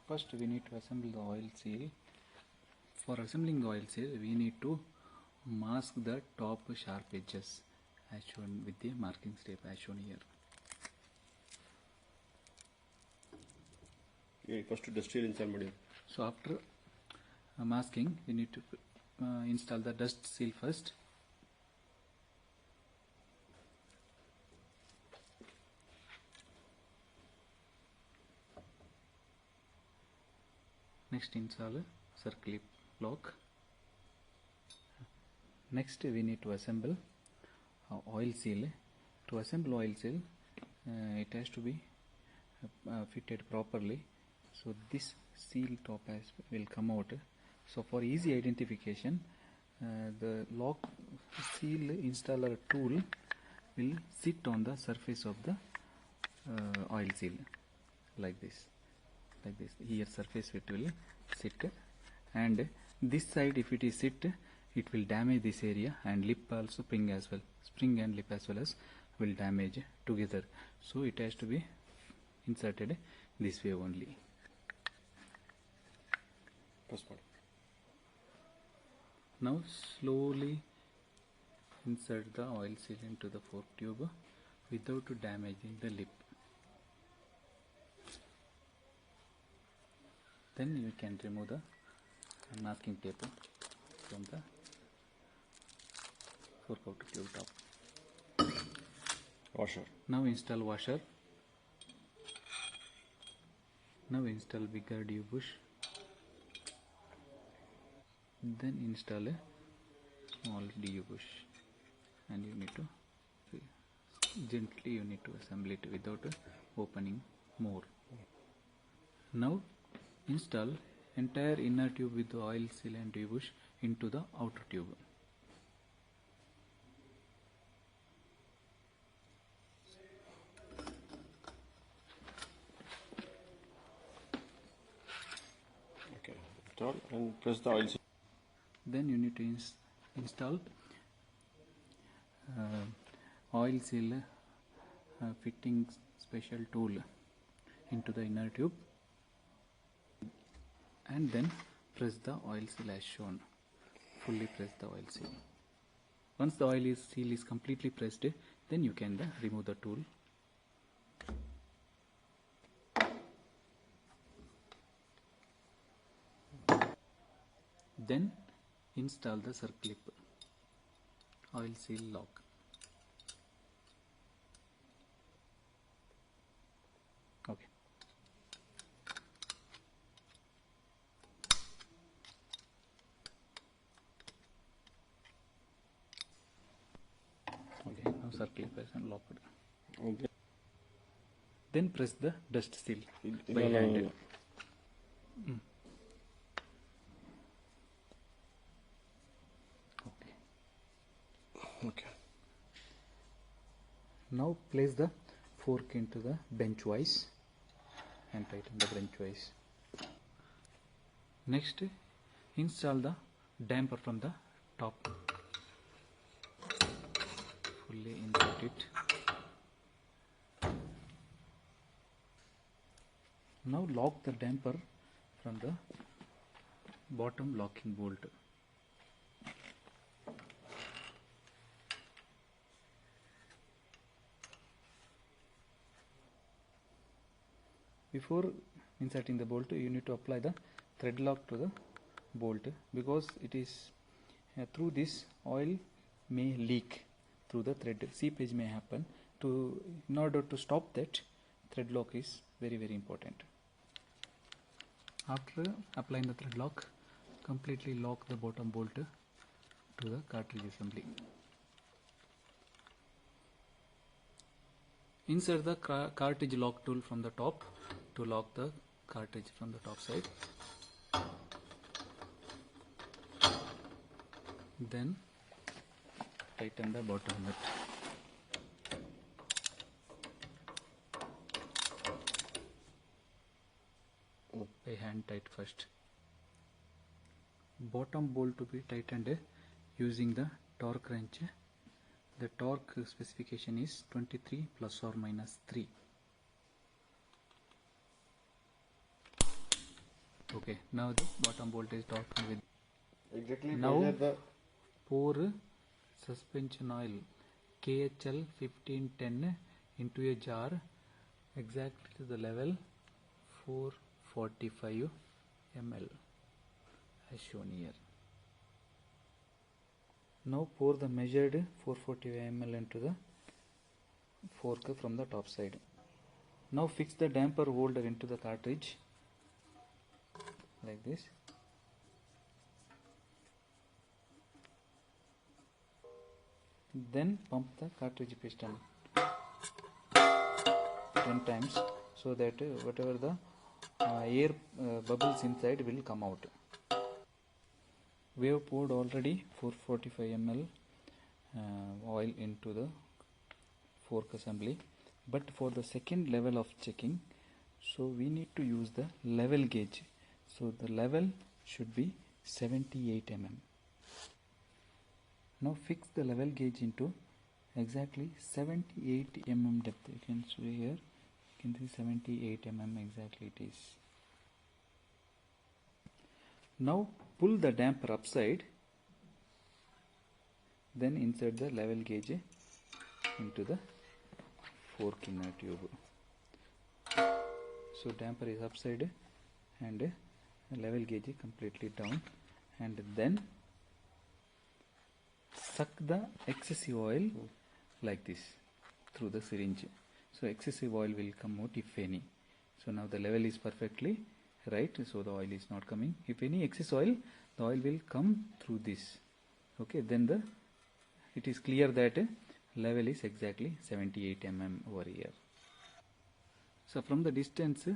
First we need to assemble the oil seal. For assembling the oil seal, we need to mask the top sharp edges as shown with the marking tape as shown here. Yeah, first to dust seal install module. So after masking, we need to install the dust seal first. Next install a circle lock. Next we need to assemble oil seal. To assemble oil seal, it has to be fitted properly. So this seal top will come out. So for easy identification, the lock seal installer tool will sit on the surface of the oil seal like this. Here surface it will sit, and this side if it is sit, it will damage this area, and lip also spring and lip as well as will damage together. So it has to be inserted this way only. Now slowly insert the oil seal into the fork tube without damaging the lip. Then you can remove the masking tape from the fork outer tube top. Washer. Now install washer. Now install bigger DU bush. Then install a small DU bush, and you need to gently assemble it without opening more. Now install entire inner tube with the oil seal and DU bush into the outer tube. Okay, install and press the oil seal. Then you need to install oil seal fitting special tool into the inner tube, and then press the oil seal as shown. Fully press the oil seal. Once the oil seal is completely pressed, then you can remove the tool. Then install the circlip oil seal lock. Okay. Okay, now circlip is unlocked. Okay. Then press the dust seal by hand. Okay. Now place the fork into the bench vise and tighten the bench vise. Next, install the damper from the top. Fully insert it. Now lock the damper from the bottom locking bolt. Before inserting the bolt, you need to apply the thread lock to the bolt, because it is through this oil may leak through the thread. Seepage may happen. In order to stop that, thread lock is very important. After applying the thread lock, completely lock the bottom bolt to the cartridge assembly. Insert the cartridge lock tool from the top to lock the cartridge from the top side. Then tighten the bottom nut. By hand tight first. Bottom bolt to be tightened using the torque wrench. The torque specification is 23 ± 3. Okay, now the bottom bolt is torqued with. Exactly. Now Measure the pour suspension oil KHL 1510 into a jar exactly to the level 445 ml as shown here. Now pour the measured 445 ml into the fork from the top side. Now fix the damper holder into the cartridge like this. Then pump the cartridge piston 10 times so that whatever the air bubbles inside will come out. We have poured already 445 ml oil into the fork assembly, but for the second level of checking, so we need to use the level gauge. So the level should be 78 mm. Now fix the level gauge into exactly 78 mm depth. You can see here, you can see 78 mm exactly it is. Now pull the damper upside, then insert the level gauge into the fork inner tube. So damper is upside and level gauge completely down, and then suck the excessive oil like this through the syringe. So excessive oil will come out if any. So now the level is perfectly right, so the oil is not coming. If any excess oil, the oil will come through this. Okay, then it is clear that level is exactly 78 mm over here. So from the distance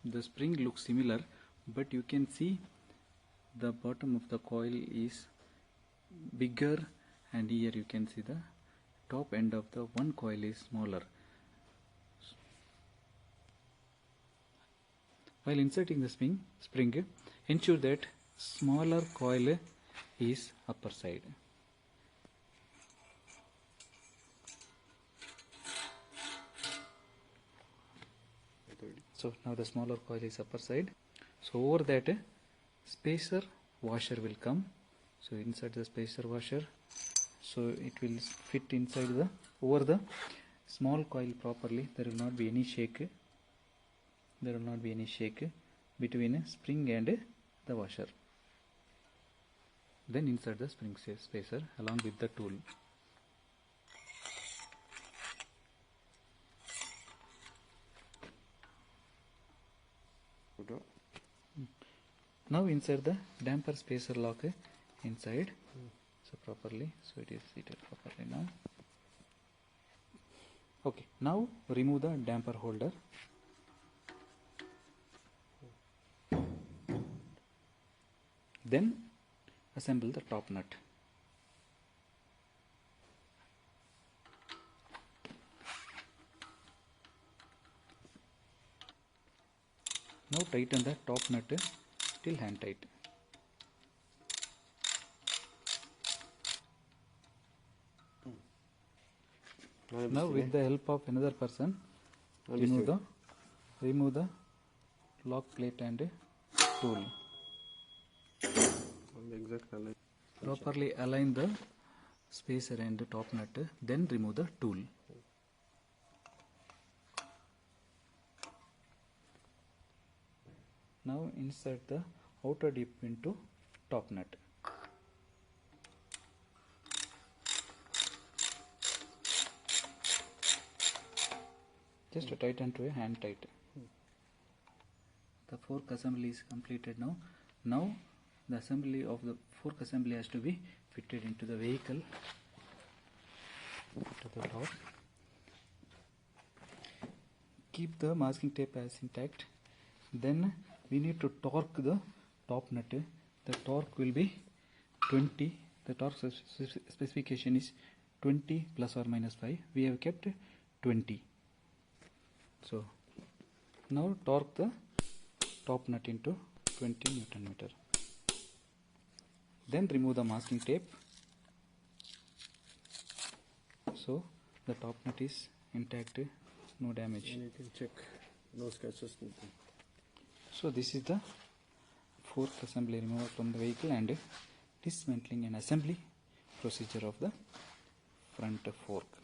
the spring looks similar, but you can see the bottom of the coil is bigger, and here you can see the top end of the one coil is smaller. While inserting the spring, ensure that smaller coil is upper side. So now the smaller coil is upper side. So over that spacer washer will come. So insert the spacer washer. So it will fit inside the over the small coil properly. There will not be any shake. There will not be any shake between spring and the washer. Then insert the spring spacer along with the tool. Now insert the damper spacer lock inside. So properly, so it is seated properly now. Okay, now remove the damper holder. Then assemble the top nut. Now tighten the top nut till hand tight. Now with the help of another person, remove the lock plate and tool. Properly align the spacer and the top nut, then remove the tool. Now insert the outer dip into top nut. Just tighten to a hand tight. The fork assembly is completed now. Now the assembly of the fork assembly has to be fitted into the vehicle to the top. Keep the masking tape as intact. Then we need to torque the top nut. The torque will be 20. The torque specification is 20 plus or minus 5. We have kept 20. So now torque the top nut into 20 Newton meter. Then remove the masking tape. So the top nut is intact, no damage. And you can check, no scratches. So this is the fork assembly remover from the vehicle and dismantling and assembly procedure of the front fork.